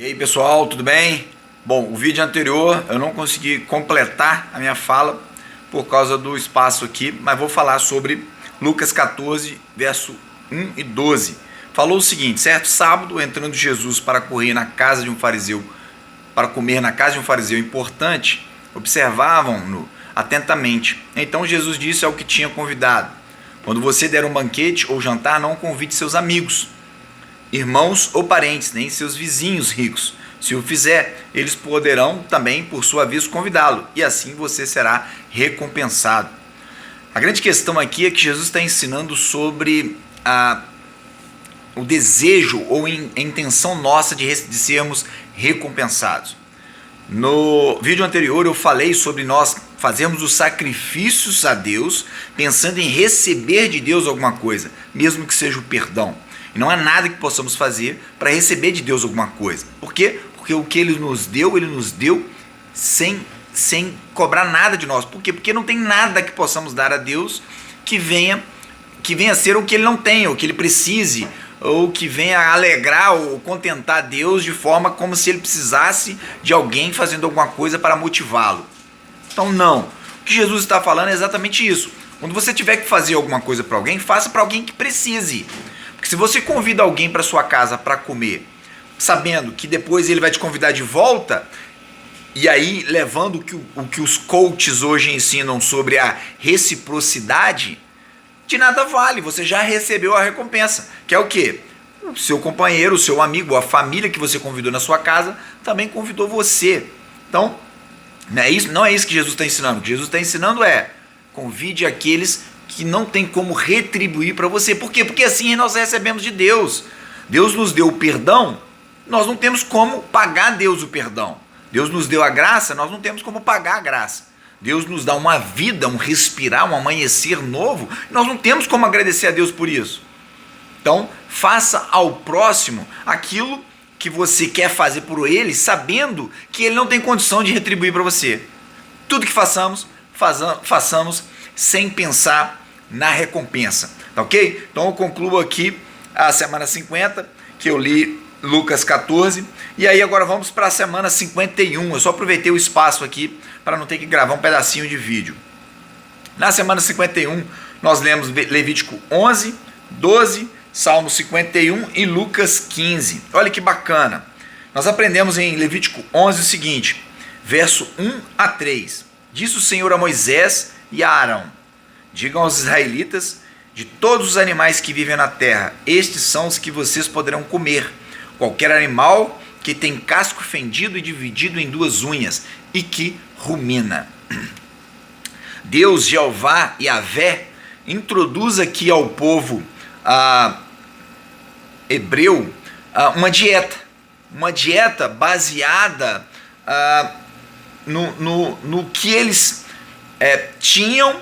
E aí pessoal, tudo bem? Bom, o vídeo anterior eu não consegui completar a minha fala por causa do espaço aqui, mas vou falar sobre Lucas 14, verso 1 e 12. Falou o seguinte: certo sábado, entrando Jesus para correr na casa de um fariseu, para comer na casa de um fariseu importante, observavam-no atentamente. Então Jesus disse ao que tinha convidado: quando você der um banquete ou jantar, não convide seus amigos, irmãos ou parentes, nem seus vizinhos ricos. Se o fizer, eles poderão também, por sua vez, convidá-lo, e assim você será recompensado. A grande questão aqui é que Jesus está ensinando sobre o desejo ou a intenção nossa de sermos recompensados. No vídeo anterior eu falei sobre nós fazermos os sacrifícios a Deus, pensando em receber de Deus alguma coisa, mesmo que seja o perdão. E não há nada que possamos fazer para receber de Deus alguma coisa. Por quê? Porque o que Ele nos deu sem cobrar nada de nós. Por quê? Porque não tem nada que possamos dar a Deus que venha a ser o que Ele não tem, ou que Ele precise, ou que venha alegrar ou contentar Deus de forma como se Ele precisasse de alguém fazendo alguma coisa para motivá-lo. Então não. O que Jesus está falando é exatamente isso. Quando você tiver que fazer alguma coisa para alguém, faça para alguém que precise. Porque se você convida alguém para sua casa para comer, sabendo que depois ele vai te convidar de volta, e aí levando o que os coaches hoje ensinam sobre a reciprocidade, de nada vale, você já recebeu a recompensa, que é o quê? O seu companheiro, o seu amigo, a família que você convidou na sua casa, também convidou você. Então, não é isso que Jesus está ensinando. O que Jesus está ensinando é: convide aqueles que não tem como retribuir para você. Por quê? Porque assim nós recebemos de Deus. Deus nos deu o perdão, nós não temos como pagar a Deus o perdão. Deus nos deu a graça, nós não temos como pagar a graça. Deus nos dá uma vida, um respirar, um amanhecer novo, nós não temos como agradecer a Deus por isso. Então, faça ao próximo aquilo que você quer fazer por ele, sabendo que ele não tem condição de retribuir para você. Tudo que façamos sem pensar na recompensa, tá ok? Então eu concluo aqui a semana 50, que eu li Lucas 14, e aí agora vamos para a semana 51. Eu só aproveitei o espaço aqui para não ter que gravar um pedacinho de vídeo. Na semana 51 nós lemos Levítico 11, 12, Salmo 51 e Lucas 15. Olha que bacana. Nós aprendemos em Levítico 11 o seguinte, verso 1 a 3. Disse o Senhor a Moisés e a Arão: digam aos israelitas: de todos os animais que vivem na terra, estes são os que vocês poderão comer. Qualquer animal que tem casco fendido e dividido em duas unhas e que rumina. Deus, Jeová e Yahvé, introduz aqui ao povo hebreu uma dieta baseada no que eles tinham,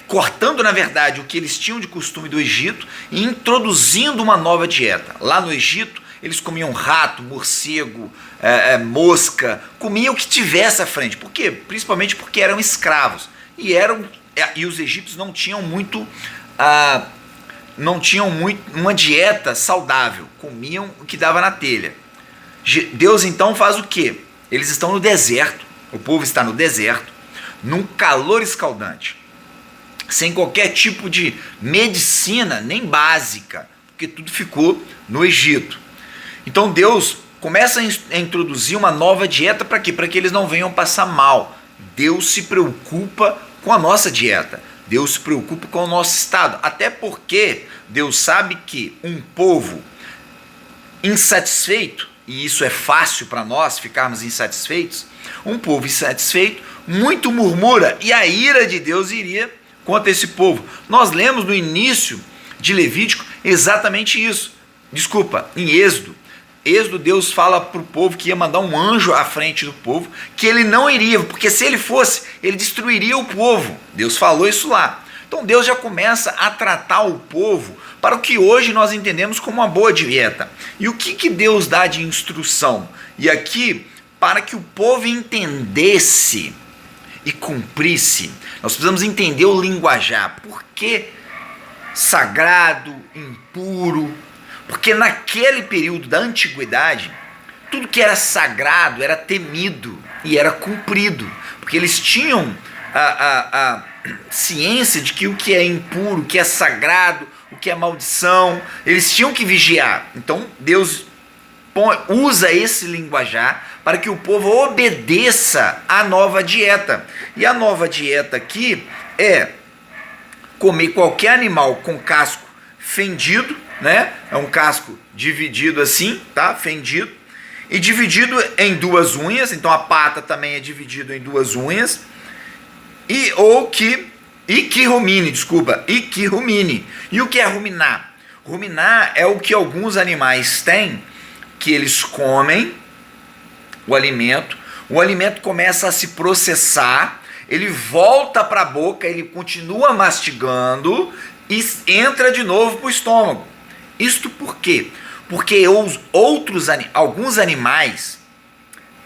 cortando na verdade o que eles tinham de costume do Egito e introduzindo uma nova dieta. Lá no Egito eles comiam rato, morcego, mosca, comiam o que tivesse à frente. Por quê? Principalmente porque eram escravos e os egípcios não tinham muito uma dieta saudável, comiam o que dava na telha. Deus então faz o quê? Eles estão no deserto, o povo está no deserto, num calor escaldante, sem qualquer tipo de medicina, nem básica, porque tudo ficou no Egito. Então Deus começa a introduzir uma nova dieta para quê? Para que eles não venham passar mal. Deus se preocupa com a nossa dieta, Deus se preocupa com o nosso estado, até porque Deus sabe que um povo insatisfeito, e isso é fácil para nós ficarmos insatisfeitos, um povo insatisfeito muito murmura, e a ira de Deus iria contra esse povo. Nós lemos no início de Levítico exatamente isso. Em Êxodo, Deus fala para o povo que ia mandar um anjo à frente do povo, que ele não iria, porque se ele fosse, ele destruiria o povo. Deus falou isso lá. Então Deus já começa a tratar o povo para o que hoje nós entendemos como uma boa dieta. E o que Deus dá de instrução? E aqui, para que o povo entendesse e cumprisse, nós precisamos entender o linguajar. Por que sagrado, impuro? Porque naquele período da antiguidade, tudo que era sagrado era temido e era cumprido, porque eles tinham a ciência de que o que é impuro, o que é sagrado, o que é maldição, eles tinham que vigiar. Então Deus usa esse linguajar para que o povo obedeça à nova dieta. E a nova dieta aqui é comer qualquer animal com casco fendido, né? É um casco dividido assim, tá? Fendido. E dividido em duas unhas, então a pata também é dividido em duas unhas. E que rumine. E o que é ruminar? Ruminar é o que alguns animais têm, que eles comem o alimento começa a se processar, ele volta para a boca, ele continua mastigando e entra de novo para o estômago. Isto por quê? Porque alguns animais,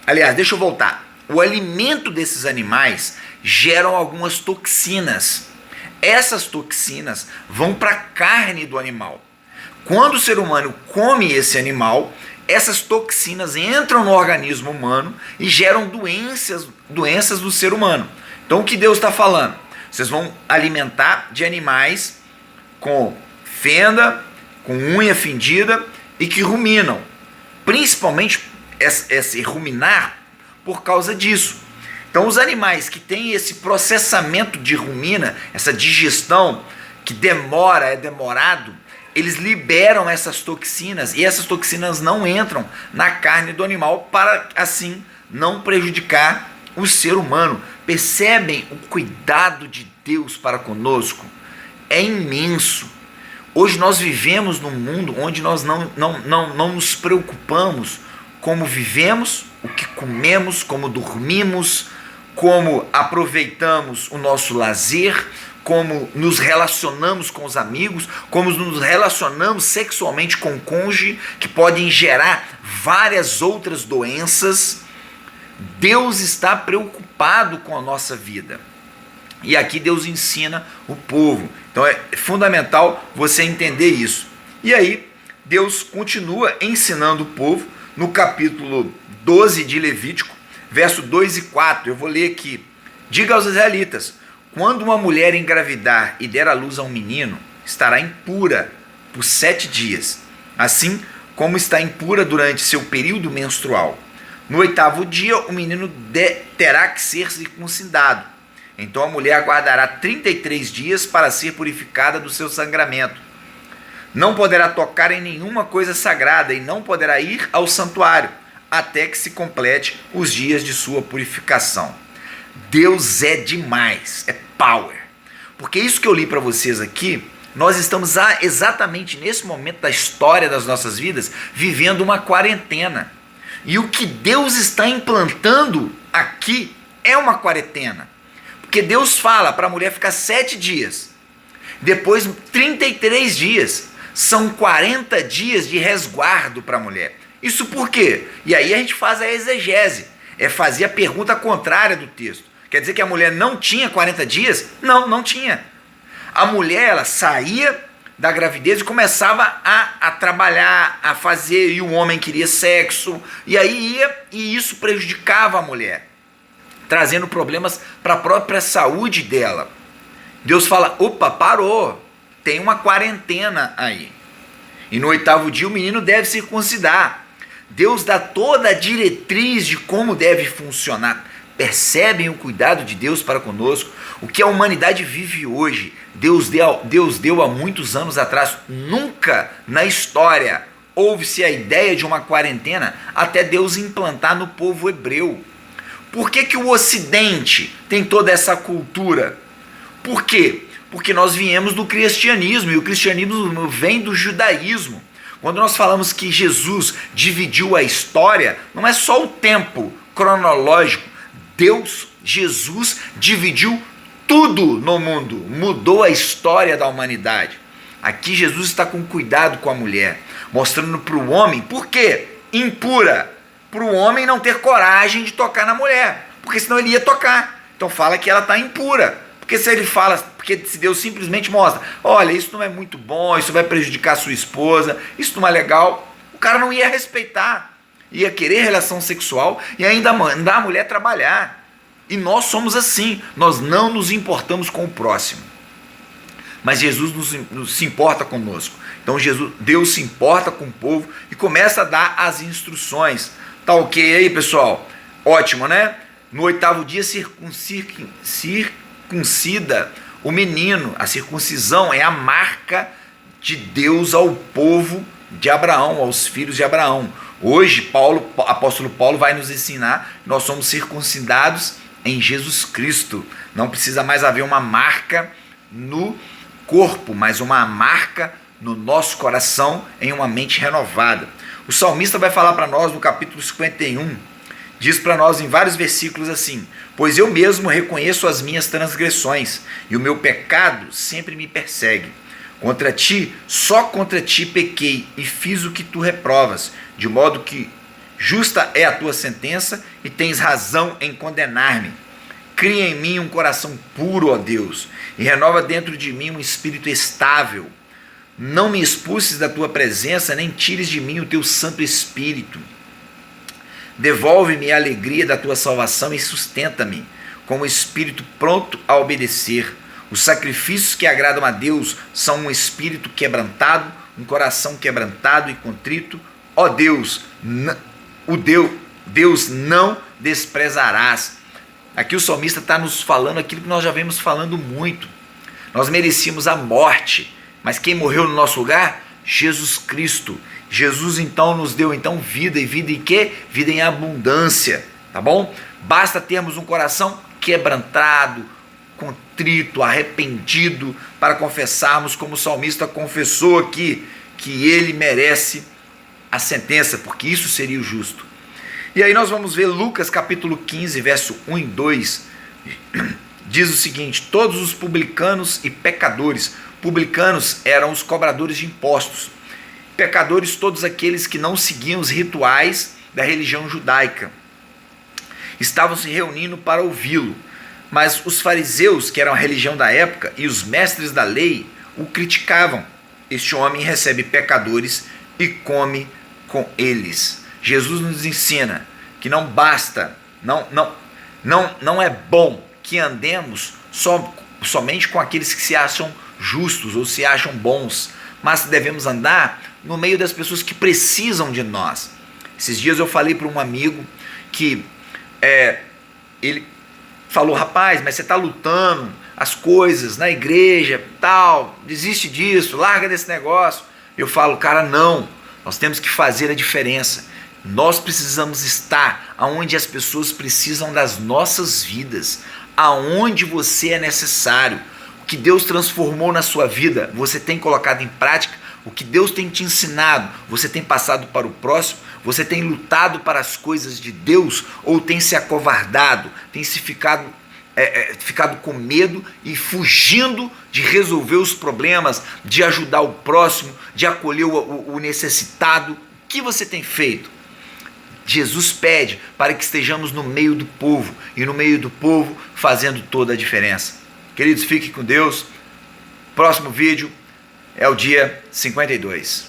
aliás, deixa eu voltar, o alimento desses animais geram algumas toxinas. Essas toxinas vão para a carne do animal. Quando o ser humano come esse animal, essas toxinas entram no organismo humano e geram doenças do ser humano. Então o que Deus está falando? Vocês vão alimentar de animais com fenda, com unha fendida e que ruminam. Principalmente esse ruminar por causa disso. Então os animais que têm esse processamento de rumina, essa digestão que é demorado, eles liberam essas toxinas e essas toxinas não entram na carne do animal para assim não prejudicar o ser humano. Percebem o cuidado de Deus para conosco? É imenso. Hoje nós vivemos num mundo onde nós não nos preocupamos como vivemos, o que comemos, como dormimos, como aproveitamos o nosso lazer, como nos relacionamos com os amigos, como nos relacionamos sexualmente com o cônjuge, que podem gerar várias outras doenças. Deus está preocupado com a nossa vida. E aqui Deus ensina o povo. Então é fundamental você entender isso. E aí Deus continua ensinando o povo no capítulo 12 de Levítico, verso 2 e 4. Eu vou ler aqui. Diga aos israelitas: quando uma mulher engravidar e der à luz a um menino, estará impura por 7 dias, assim como está impura durante seu período menstrual. No 8º dia, o menino terá que ser circuncidado. Então a mulher aguardará 33 dias para ser purificada do seu sangramento. Não poderá tocar em nenhuma coisa sagrada e não poderá ir ao santuário, até que se complete os dias de sua purificação. Deus é demais, é power. Porque isso que eu li para vocês aqui, nós estamos exatamente nesse momento da história das nossas vidas, vivendo uma quarentena. E o que Deus está implantando aqui é uma quarentena. Porque Deus fala para a mulher ficar 7 dias, depois 33 dias, são 40 dias de resguardo para a mulher. Isso por quê? E aí a gente faz a exegese, é fazer a pergunta contrária do texto. Quer dizer que a mulher não tinha 40 dias? Não, não tinha. A mulher, ela saía da gravidez e começava a trabalhar, a fazer, e o homem queria sexo, e aí ia, e isso prejudicava a mulher, trazendo problemas para a própria saúde dela. Deus fala: opa, parou, tem uma quarentena aí. E no 8º dia o menino deve circuncidar. Deus dá toda a diretriz de como deve funcionar. Percebem o cuidado de Deus para conosco? O que a humanidade vive hoje, Deus deu há muitos anos atrás. Nunca na história houve-se a ideia de uma quarentena até Deus implantar no povo hebreu. Por que o Ocidente tem toda essa cultura? Por quê? Porque nós viemos do cristianismo, e o cristianismo vem do judaísmo. Quando nós falamos que Jesus dividiu a história, não é só o tempo cronológico. Jesus dividiu tudo no mundo, mudou a história da humanidade. Aqui Jesus está com cuidado com a mulher, mostrando para o homem, por quê? Impura, para o homem não ter coragem de tocar na mulher, porque senão ele ia tocar. Então fala que ela está impura. Porque se Deus simplesmente mostra: olha, isso não é muito bom, isso vai prejudicar a sua esposa, isso não é legal, o cara não ia respeitar. ia querer relação sexual e ainda mandar a mulher trabalhar. E nós somos assim, nós não nos importamos com o próximo. Mas Jesus se importa conosco. Então Deus se importa com o povo e começa a dar as instruções. Tá ok aí, pessoal? Ótimo, né? No 8º dia circuncida o menino. A circuncisão é a marca de Deus ao povo de Abraão, aos filhos de Abraão. Hoje, apóstolo Paulo vai nos ensinar que nós somos circuncidados em Jesus Cristo. Não precisa mais haver uma marca no corpo, mas uma marca no nosso coração, em uma mente renovada. O salmista vai falar para nós no capítulo 51, diz para nós em vários versículos assim: pois eu mesmo reconheço as minhas transgressões, e o meu pecado sempre me persegue. Contra ti, só contra ti pequei, e fiz o que tu reprovas, de modo que justa é a tua sentença, e tens razão em condenar-me. Cria em mim um coração puro, ó Deus, e renova dentro de mim um espírito estável. Não me expulses da tua presença, nem tires de mim o teu Santo Espírito. Devolve-me a alegria da tua salvação e sustenta-me com o espírito pronto a obedecer. Os sacrifícios que agradam a Deus são um espírito quebrantado, um coração quebrantado e contrito. Ó Deus, Deus não desprezarás. Aqui o salmista está nos falando aquilo que nós já vemos falando muito. Nós merecíamos a morte, mas quem morreu no nosso lugar? Jesus Cristo. Jesus então nos deu vida, e vida em quê? Vida em abundância, tá bom? Basta termos um coração quebrantado, contrito, arrependido, para confessarmos como o salmista confessou aqui, que ele merece a sentença, porque isso seria o justo. E aí nós vamos ver Lucas capítulo 15, verso 1 e 2, diz o seguinte: todos os publicanos e pecadores, publicanos eram os cobradores de impostos, pecadores todos aqueles que não seguiam os rituais da religião judaica, estavam se reunindo para ouvi-lo. Mas os fariseus, que eram a religião da época, e os mestres da lei o criticavam. Este homem recebe pecadores e come com eles. Jesus nos ensina que não basta, não é bom que andemos somente com aqueles que se acham justos ou se acham bons, mas devemos andar no meio das pessoas que precisam de nós. Esses dias eu falei para um amigo que ele falou: rapaz, mas você está lutando as coisas na igreja, tal, desiste disso, larga desse negócio. Eu falo: cara, não, nós temos que fazer a diferença. Nós precisamos estar aonde as pessoas precisam das nossas vidas, aonde você é necessário. O que Deus transformou na sua vida, você tem colocado em prática. O que Deus tem te ensinado, você tem passado para o próximo. Você tem lutado para as coisas de Deus ou tem se acovardado, tem se ficado com medo e fugindo de resolver os problemas, de ajudar o próximo, de acolher o necessitado? O que você tem feito? Jesus pede para que estejamos no meio do povo, e no meio do povo fazendo toda a diferença. Queridos, fiquem com Deus. Próximo vídeo é o dia 52.